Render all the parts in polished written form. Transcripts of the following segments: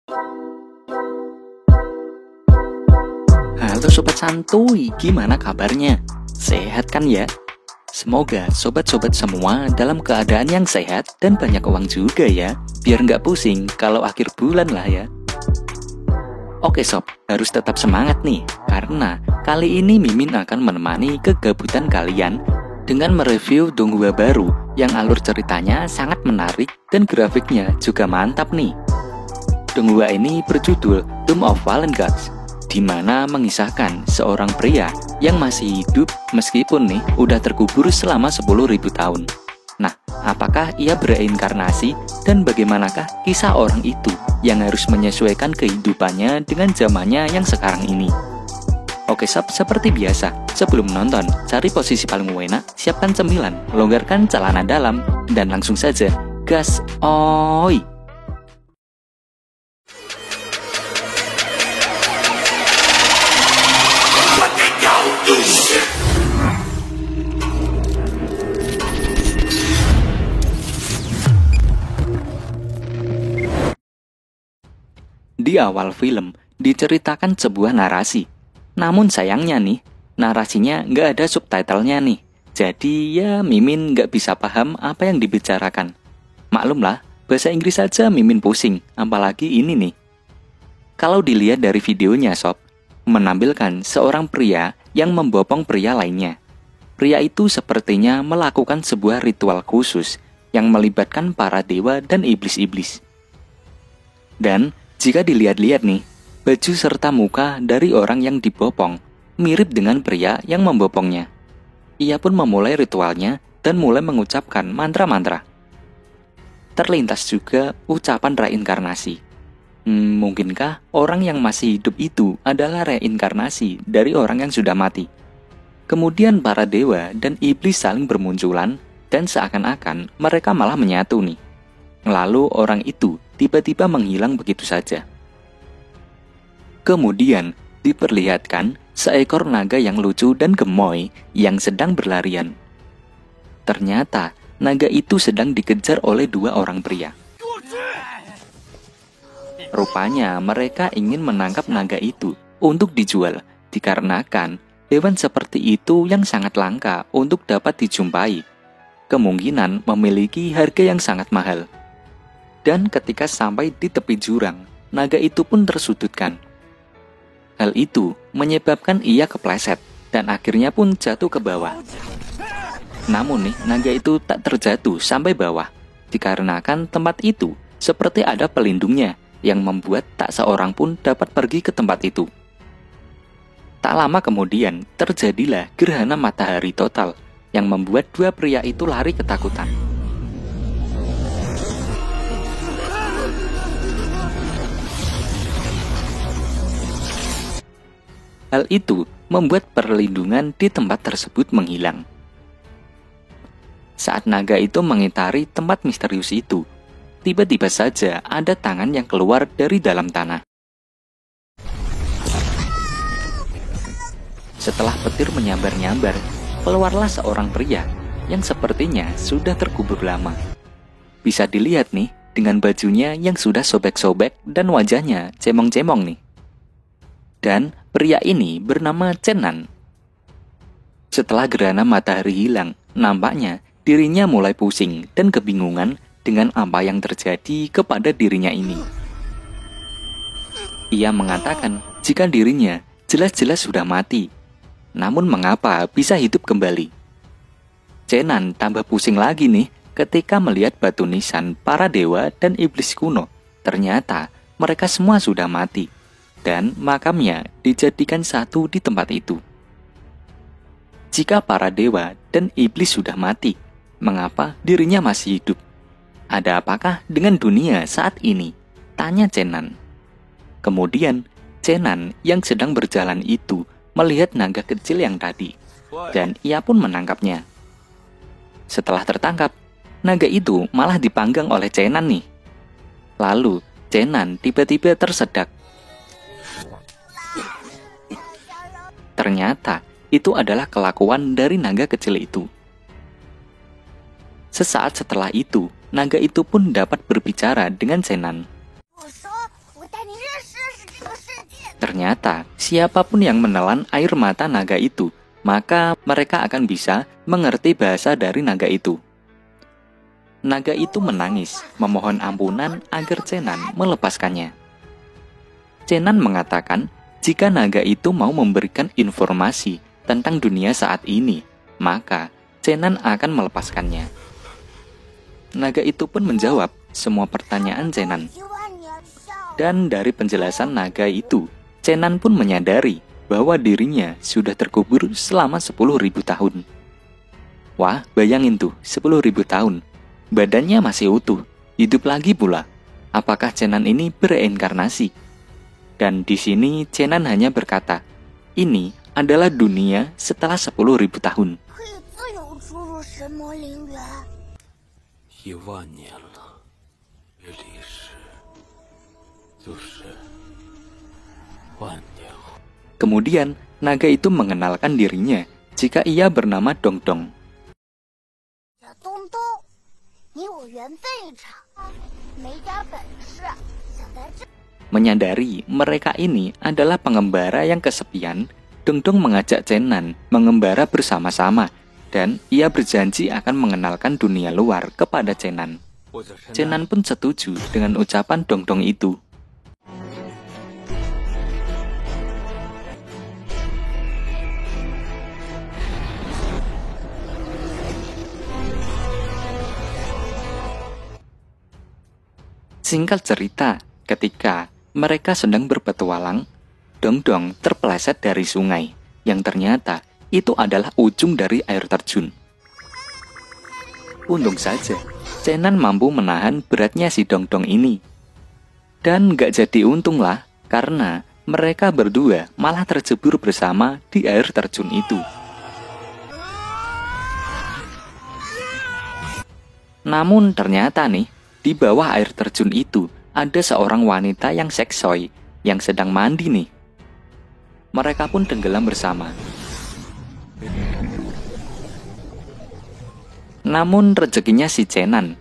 Halo Sobat Santuy, gimana kabarnya? Sehat kan ya? Semoga sobat-sobat semua dalam keadaan yang sehat dan banyak uang juga ya, biar nggak pusing kalau akhir bulan lah ya. Oke sob, harus tetap semangat nih, karena kali ini Mimin akan menemani kegabutan kalian dengan mereview Donghua baru yang alur ceritanya sangat menarik dan grafiknya juga mantap nih. Donghua ini berjudul Tomb of Fallen Gods, di mana mengisahkan seorang pria yang masih hidup meskipun nih udah terkubur selama 10.000 tahun. Nah, apakah ia bereinkarnasi dan bagaimanakah kisah orang itu yang harus menyesuaikan kehidupannya dengan zamannya yang sekarang ini? Oke sob, seperti biasa, sebelum menonton, cari posisi paling enak, siapkan cemilan, longgarkan celana dalam, dan langsung saja gas oi! Di awal film, diceritakan sebuah narasi. Namun sayangnya nih, narasinya nggak ada subtitlenya nih. Jadi ya Mimin nggak bisa paham apa yang dibicarakan. Maklumlah, bahasa Inggris saja Mimin pusing, apalagi ini nih. Kalau dilihat dari videonya sob, menampilkan seorang pria yang membopong pria lainnya. Pria itu sepertinya melakukan sebuah ritual khusus yang melibatkan para dewa dan iblis-iblis. Dan jika dilihat-lihat nih, baju serta muka dari orang yang dibopong mirip dengan pria yang membopongnya. Ia pun memulai ritualnya dan mulai mengucapkan mantra-mantra. Terlintas juga ucapan reinkarnasi. Mungkinkah orang yang masih hidup itu adalah reinkarnasi dari orang yang sudah mati? Kemudian para dewa dan iblis saling bermunculan dan seakan-akan mereka malah menyatu nih. Lalu orang itu tiba-tiba menghilang begitu saja. Kemudian diperlihatkan seekor naga yang lucu dan gemoy yang sedang berlarian. Ternyata naga itu sedang dikejar oleh dua orang pria. Rupanya mereka ingin menangkap naga itu untuk dijual, dikarenakan hewan seperti itu yang sangat langka untuk dapat dijumpai. Kemungkinan memiliki harga yang sangat mahal. Dan ketika sampai di tepi jurang, naga itu pun tersudutkan. Hal itu menyebabkan ia kepleset dan akhirnya pun jatuh ke bawah. Namun nih, naga itu tak terjatuh sampai bawah, dikarenakan tempat itu seperti ada pelindungnya yang membuat tak seorang pun dapat pergi ke tempat itu. Tak lama kemudian, terjadilah gerhana matahari total yang membuat dua pria itu lari ketakutan. Hal itu membuat perlindungan di tempat tersebut menghilang. Saat naga itu mengitari tempat misterius itu, tiba-tiba saja ada tangan yang keluar dari dalam tanah. Setelah petir menyambar-nyambar, keluarlah seorang pria yang sepertinya sudah terkubur lama. Bisa dilihat nih, dengan bajunya yang sudah sobek-sobek dan wajahnya cemong-cemong nih. Dan pria ini bernama Chenan. Setelah gerhana matahari hilang, nampaknya dirinya mulai pusing dan kebingungan dengan apa yang terjadi kepada dirinya ini. Ia mengatakan jika dirinya jelas-jelas sudah mati, namun mengapa bisa hidup kembali? Chenan tambah pusing lagi nih ketika melihat batu nisan para dewa dan iblis kuno. Ternyata mereka semua sudah mati. Dan makamnya dijadikan satu di tempat itu. Jika para dewa dan iblis sudah mati, mengapa dirinya masih hidup? Ada apakah dengan dunia saat ini? Tanya Chenan. Kemudian, Chenan yang sedang berjalan itu melihat naga kecil yang tadi, dan ia pun menangkapnya. Setelah tertangkap, naga itu malah dipanggang oleh Chenan nih. Lalu, Chenan tiba-tiba tersedak. Ternyata itu adalah kelakuan dari naga kecil itu. Sesaat setelah itu, naga itu pun dapat berbicara dengan Chenan. Ternyata, siapapun yang menelan air mata naga itu, maka mereka akan bisa mengerti bahasa dari naga itu. Naga itu menangis, memohon ampunan agar Chenan melepaskannya. Chenan mengatakan, jika naga itu mau memberikan informasi tentang dunia saat ini, maka Chenan akan melepaskannya. Naga itu pun menjawab semua pertanyaan Chenan. Dan dari penjelasan naga itu, Chenan pun menyadari bahwa dirinya sudah terkubur selama 10.000 tahun. Wah, bayangin tuh, 10.000 tahun. Badannya masih utuh, hidup lagi pula. Apakah Chenan ini bereinkarnasi? Dan di sini Chenan hanya berkata, ini adalah dunia setelah 10.000 tahun. 10000年了，这历史就是万年后。 Kemudian, naga itu mengenalkan dirinya jika ia bernama Dongdong. Menyadari mereka ini adalah pengembara yang kesepian, Dongdong mengajak Chenan mengembara bersama-sama dan ia berjanji akan mengenalkan dunia luar kepada Chenan. Chenan pun setuju dengan ucapan Dongdong itu. Singkat cerita, ketika mereka sedang berpetualang, Dongdong terpeleset dari sungai, yang ternyata itu adalah ujung dari air terjun. Untung saja, Chenan mampu menahan beratnya si Dongdong ini. Dan gak jadi untung lah, karena mereka berdua malah tercebur bersama di air terjun itu. Namun ternyata nih, di bawah air terjun itu ada seorang wanita yang seksoi yang sedang mandi nih. Mereka pun tenggelam bersama. Namun rezekinya si Chenan,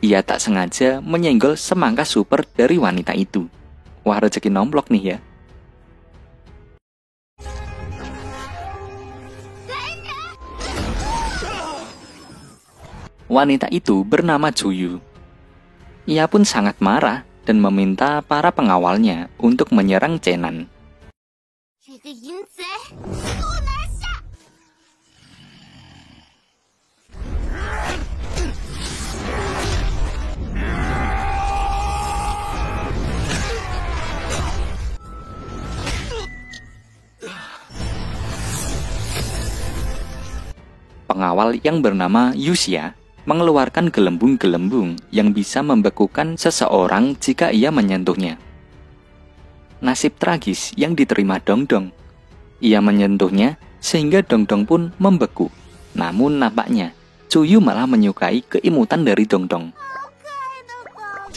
ia tak sengaja menyenggol semangka super dari wanita itu. Wah, rezeki nomplok nih ya. Wanita itu bernama Juyu. Ia pun sangat marah dan meminta para pengawalnya untuk menyerang Chenan. Pengawal yang bernama Yuxia mengeluarkan gelembung-gelembung yang bisa membekukan seseorang jika ia menyentuhnya. Nasib tragis yang diterima Dongdong. Ia menyentuhnya sehingga Dongdong pun membeku. Namun nampaknya Juyu malah menyukai keimutan dari Dongdong.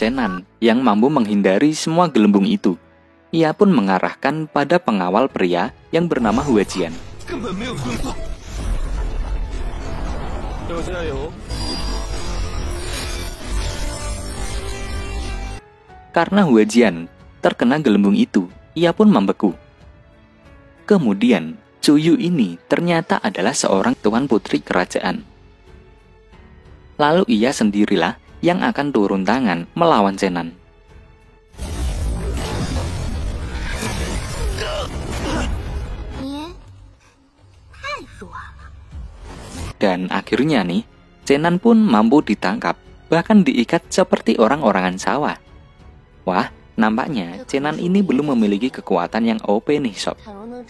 Chenan yang mampu menghindari semua gelembung itu, ia pun mengarahkan pada pengawal pria yang bernama Huajian. Karena Huajian terkena gelembung itu, ia pun membeku. Kemudian, Juyu ini ternyata adalah seorang tuan putri kerajaan. Lalu ia sendirilah yang akan turun tangan melawan Chenan. Dan akhirnya nih, Chenan pun mampu ditangkap, bahkan diikat seperti orang-orangan sawah. Wah, nampaknya Chenan ini belum memiliki kekuatan yang OP nih sob.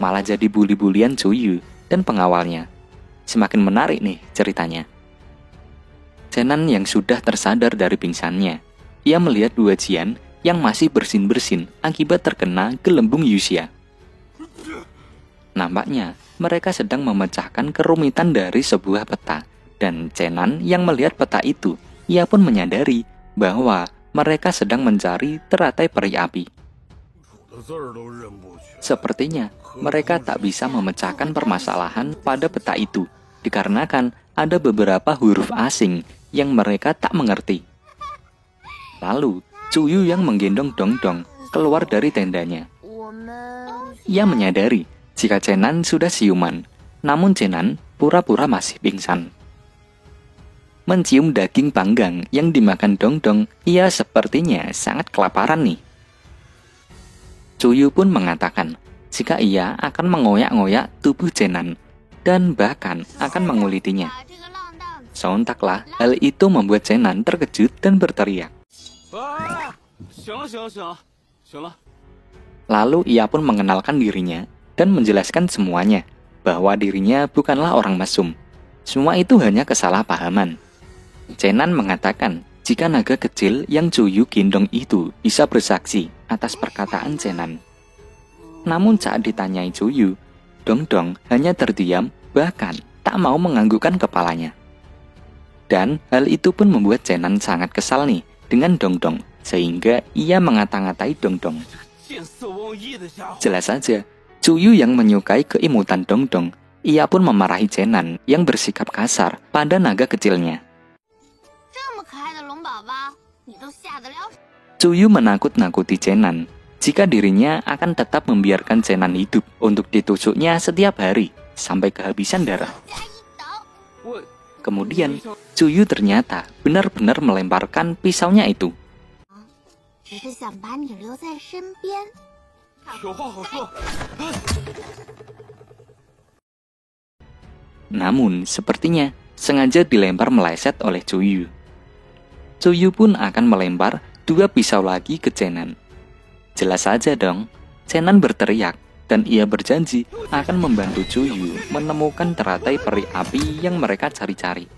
Malah jadi bully-bulian Juyu dan pengawalnya. Semakin menarik nih ceritanya. Chenan yang sudah tersadar dari pingsannya, ia melihat Huajian yang masih bersin-bersin akibat terkena gelembung Yuxia. Nampaknya mereka sedang memecahkan kerumitan dari sebuah peta. Dan Chenan yang melihat peta itu, ia pun menyadari bahwa mereka sedang mencari teratai peri api. Sepertinya mereka tak bisa memecahkan permasalahan pada peta itu, dikarenakan ada beberapa huruf asing yang mereka tak mengerti. Lalu, Juyu yang menggendong Dongdong keluar dari tendanya. Ia menyadari jika Chenan sudah siuman, namun Chenan pura-pura masih pingsan. Mencium daging panggang yang dimakan Dongdong, ia sepertinya sangat kelaparan nih. Cuyu pun mengatakan jika ia akan mengoyak-ngoyak tubuh Chenan dan bahkan akan mengulitinya. Sontaklah hal itu membuat Chenan terkejut dan berteriak. Lalu ia pun mengenalkan dirinya dan menjelaskan semuanya bahwa dirinya bukanlah orang mesum. Semua itu hanya kesalahpahaman. Chenan mengatakan jika naga kecil yang Cuyu gendong itu bisa bersaksi atas perkataan Chenan. Namun saat ditanyai Cuyu, Dongdong hanya terdiam bahkan tak mau menganggukkan kepalanya. Dan hal itu pun membuat Chenan sangat kesal nih dengan Dongdong, sehingga ia ngata-ngatai Dongdong. Jelas saja, Cuyu yang menyukai keimutan Dongdong, ia pun memarahi Chenan yang bersikap kasar pada naga kecilnya. Cuyu menakut-nakuti Chenan jika dirinya akan tetap membiarkan Chenan hidup untuk ditusuknya setiap hari sampai kehabisan darah. Kemudian, Cuyu ternyata benar-benar melemparkan pisaunya itu. Namun, sepertinya sengaja dilempar meleset oleh Cuyu. Cuyu pun akan melempar 2 pisau lagi ke Chenan. Jelas saja dong, Chenan berteriak dan ia berjanji akan membantu Cuyu menemukan teratai peri api yang mereka cari-cari.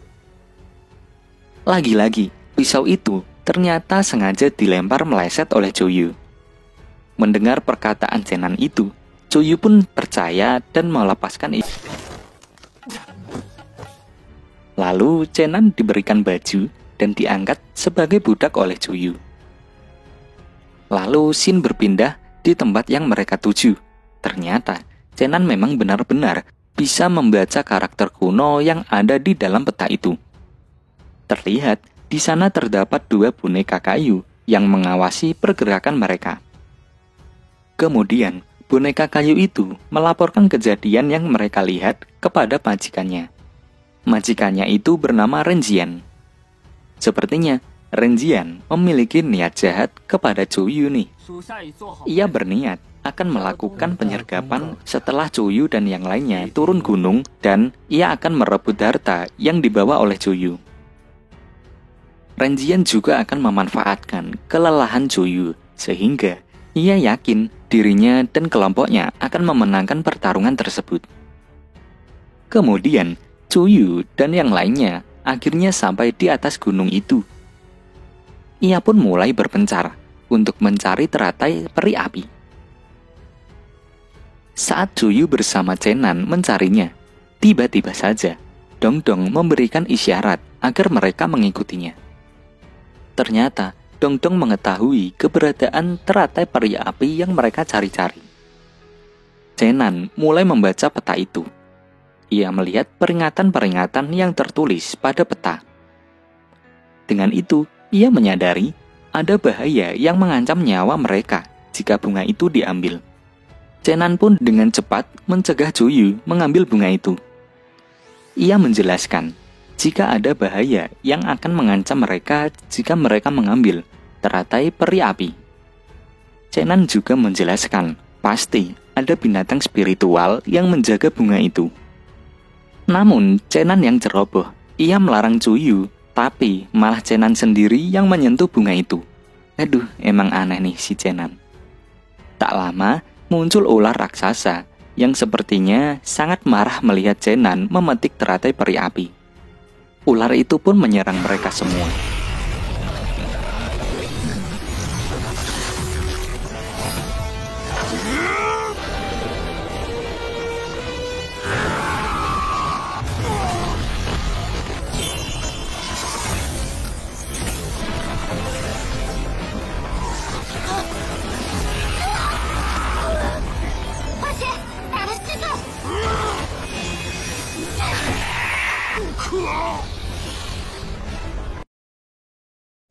Lagi-lagi, pisau itu ternyata sengaja dilempar meleset oleh Cuyu. Mendengar perkataan Chenan itu, Cuyu pun percaya dan melepaskan itu. Lalu Chenan diberikan baju dan diangkat sebagai budak oleh Cuyu. Lalu scene berpindah di tempat yang mereka tuju. Ternyata Chenan memang benar-benar bisa membaca karakter kuno yang ada di dalam peta itu. Terlihat di sana terdapat 2 boneka kayu yang mengawasi pergerakan mereka. Kemudian boneka kayu itu melaporkan kejadian yang mereka lihat kepada majikannya. Majikannya itu bernama Renjian. Sepertinya Renjian memiliki niat jahat kepada Cuyu nih. Ia berniat akan melakukan penyergapan setelah Cuyu dan yang lainnya turun gunung dan ia akan merebut harta yang dibawa oleh Cuyu. Renjian juga akan memanfaatkan kelelahan Cuyu sehingga ia yakin dirinya dan kelompoknya akan memenangkan pertarungan tersebut. Kemudian Cuyu dan yang lainnya akhirnya sampai di atas gunung itu. Ia pun mulai berpencar untuk mencari teratai peri api. Saat Cuyu bersama Chenan mencarinya, tiba-tiba saja Dongdong memberikan isyarat agar mereka mengikutinya. Ternyata Dongdong mengetahui keberadaan teratai peri api yang mereka cari-cari. Chenan mulai membaca peta itu. Ia melihat peringatan-peringatan yang tertulis pada peta. Dengan itu, ia menyadari ada bahaya yang mengancam nyawa mereka jika bunga itu diambil. Chenan pun dengan cepat mencegah Cuyu mengambil bunga itu. Ia menjelaskan jika ada bahaya yang akan mengancam mereka jika mereka mengambil teratai peri api. Chenan juga menjelaskan pasti ada binatang spiritual yang menjaga bunga itu. Namun, Chenan yang ceroboh, ia melarang Cuyu, tapi malah Chenan sendiri yang menyentuh bunga itu. Aduh, emang aneh nih si Chenan. Tak lama, muncul ular raksasa yang sepertinya sangat marah melihat Chenan memetik teratai peri api. Ular itu pun menyerang mereka semua.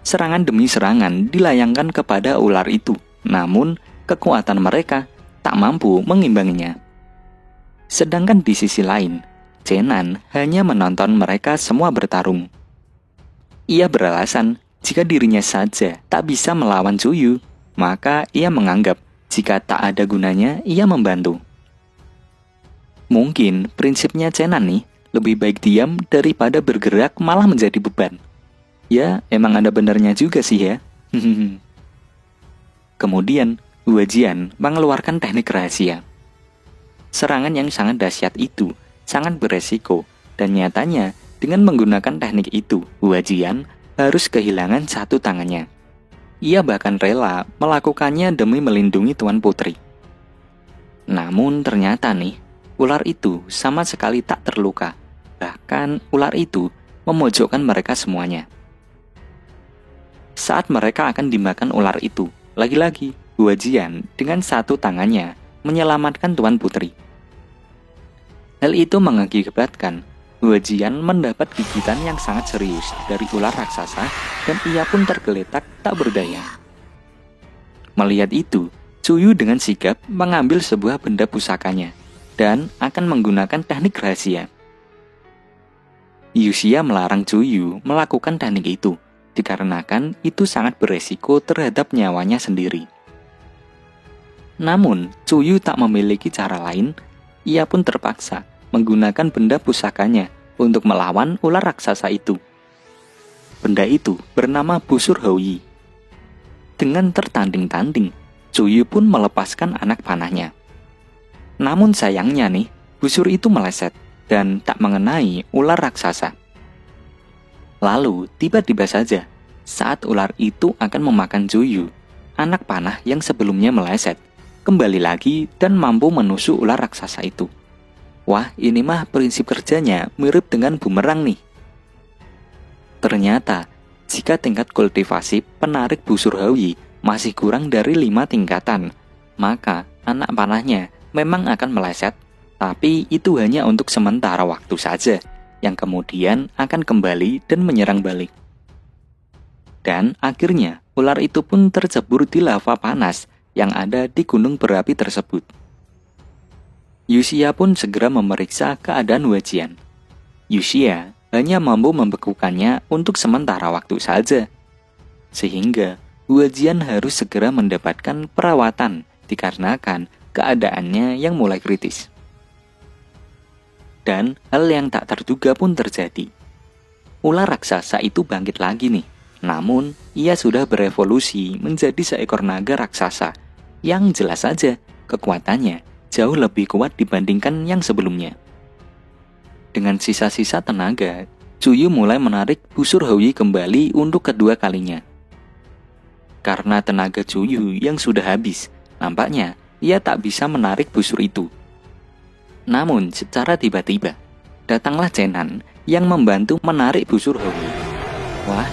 Serangan demi serangan dilayangkan kepada ular itu. Namun, kekuatan mereka tak mampu mengimbanginya. Sedangkan di sisi lain, Zenan hanya menonton mereka semua bertarung. Ia beralasan jika dirinya saja tak bisa melawan Cuyu, maka ia menganggap jika tak ada gunanya ia membantu. Mungkin prinsipnya Zenan nih, lebih baik diam daripada bergerak malah menjadi beban. Ya, emang ada benarnya juga sih ya. Kemudian, Huajian mengeluarkan teknik rahasia. Serangan yang sangat dahsyat itu sangat beresiko, dan nyatanya dengan menggunakan teknik itu, Huajian harus kehilangan satu tangannya. Ia bahkan rela melakukannya demi melindungi Tuan Putri. Namun ternyata nih, ular itu sama sekali tak terluka. Bahkan ular itu memojokkan mereka semuanya. Saat mereka akan dimakan ular itu, lagi-lagi Huajian dengan satu tangannya menyelamatkan Tuan Putri. Hal itu mengakibatkan Huajian mendapat gigitan yang sangat serius dari ular raksasa dan ia pun tergeletak tak berdaya. Melihat itu, Cuyu dengan sigap mengambil sebuah benda pusakanya dan akan menggunakan teknik rahasia. Yuxia melarang Cuyu melakukan teknik itu, dikarenakan itu sangat beresiko terhadap nyawanya sendiri. Namun, Cuyu tak memiliki cara lain, ia pun terpaksa menggunakan benda pusakanya untuk melawan ular raksasa itu. Benda itu bernama Busur Houyi. Dengan tertanding-tanding, Cuyu pun melepaskan anak panahnya. Namun sayangnya nih, busur itu meleset dan tak mengenai ular raksasa. Lalu, tiba-tiba saja, saat ular itu akan memakan Cuyu, anak panah yang sebelumnya meleset, kembali lagi dan mampu menusuk ular raksasa itu. Wah, ini mah prinsip kerjanya mirip dengan bumerang nih. Ternyata, jika tingkat kultivasi penarik busur Houyi masih kurang dari 5 tingkatan, maka anak panahnya memang akan meleset, tapi itu hanya untuk sementara waktu saja, yang kemudian akan kembali dan menyerang balik. Dan akhirnya, ular itu pun tercebur di lava panas yang ada di gunung berapi tersebut. Yuxia pun segera memeriksa keadaan Huajian. Yuxia hanya mampu membekukannya untuk sementara waktu saja, sehingga Huajian harus segera mendapatkan perawatan dikarenakan keadaannya yang mulai kritis. Dan hal yang tak terduga pun terjadi. Ular raksasa itu bangkit lagi nih, namun ia sudah berevolusi menjadi seekor naga raksasa yang jelas saja kekuatannya jauh lebih kuat dibandingkan yang sebelumnya. Dengan sisa-sisa tenaga, Cuyu mulai menarik busur Houyi kembali untuk kedua kalinya. Karena tenaga Cuyu yang sudah habis, nampaknya ia tak bisa menarik busur itu. Namun secara tiba-tiba, datanglah Zenan yang membantu menarik busur Houyi. Wah.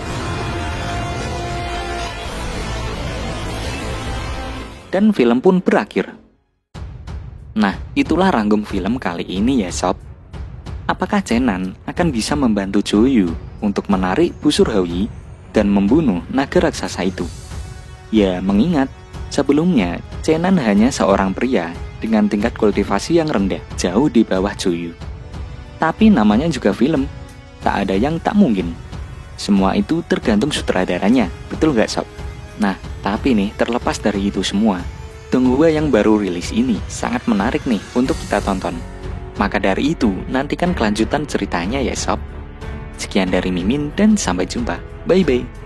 Dan film pun berakhir. Nah, itulah rangkum film kali ini ya sob. Apakah Zenan akan bisa membantu Cuyu untuk menarik busur Houyi dan membunuh naga raksasa itu? Ya, mengingat sebelumnya Zenan hanya seorang pria dengan tingkat kultivasi yang rendah, jauh di bawah Cuyu. Tapi namanya juga film, tak ada yang tak mungkin. Semua itu tergantung sutradaranya, betul gak sob? Nah, tapi nih terlepas dari itu semua, Donghua yang baru rilis ini sangat menarik nih untuk kita tonton. Maka dari itu, nantikan kelanjutan ceritanya ya sob. Sekian dari Mimin dan sampai jumpa. Bye-bye.